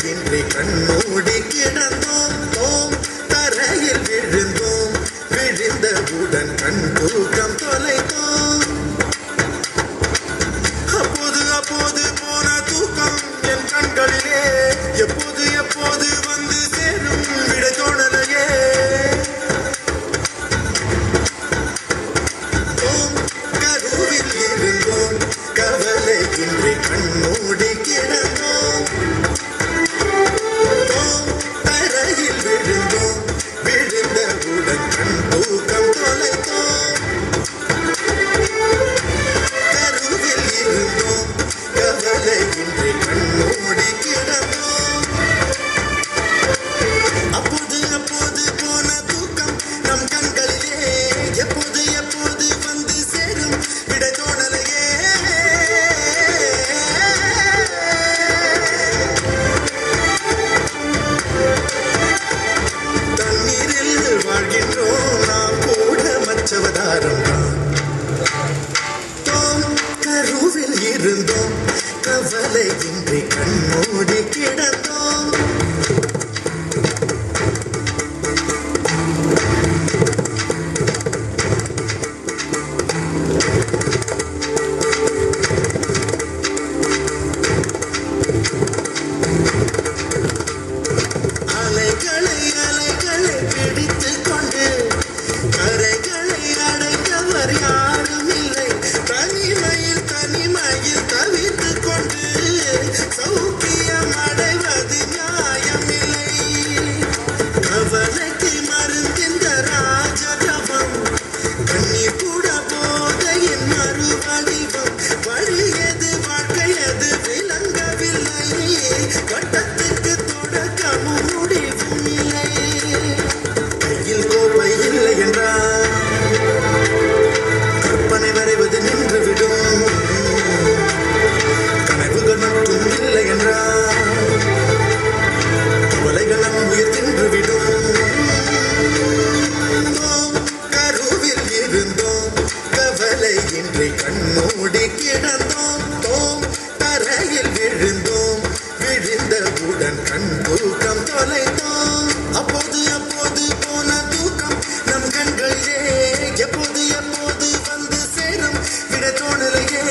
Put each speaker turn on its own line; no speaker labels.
இன்றி கண்ணூடி கிடந்தோம் தோம் தரையில் விழுந்தோம் விழுந்தவுடன் கண் தூக்கம் தொலைத்தோம் அப்போது அப்போது போன தூக்கம் என் கண்களிலே எப்போது எப்போது வந்து சேரும் விட தோணலையே தோம் கருவில் இருந்தோம் கவலை இன்றி கண்ணூடி கிடந்தோம் தோம் தரையில் விழுந்தோம் விழுந்தவுடன் கண் தூக்கம் தொலைத்தோம் கருவில் இருந்தோம் கவலை இன்றி கண்ணூடி கிடந்தோம் அப்போது அப்போது போன தூக்கம் நம் கண்களிலே எப்போது எப்போது வந்து சேரும் விட தோணலையே தண்ணீரில் வாழ்கின்றோம் நாம் கூட மற்றவதாரம் தான் தோம் கருவில் இருந்தோம் கவலை இன்றி கண்ணோடி கிடந்தோம் அலைகளை அலைகளை பிடித்துக் கொண்டு கரைகளை அடைந்தவர் யாரும் இல்லை தனிமையில் தனிமையில் தவித்துக் கொண்டு சௌக்கியம் அடைவது நியாயமில்லை கவலைக்கு மருந்திந்த ராஜதவம் கண்ணீர் கூட போதையின் மறுவடிவம் வழியது வாழ்க்கையது விளங்கவில்லை வட்டத்துக்கு தொடக்கமும் முடிவும் இல்லை கையில் கோப்பை இல்லை என்றால் கற்பனை வரைவது நின்றுவிடும் கனவுகள் மட்டும் இல்லை என்றால் கவலைகள் நம் உயிர் தின்றுவிடும் கருவில் இருந்தோம் கவலை இன்றி கண்ணோடி கிடந்தோம் தோம் தரையில் விழுந்தோம் விழுந்தவுடன் கண் தூக்கம் தொலைத்தோம் அப்போது அப்போது போன தூக்கம் நம் கண்களிலே எப்போது எப்போது வந்து சேரும் விட தோணலையே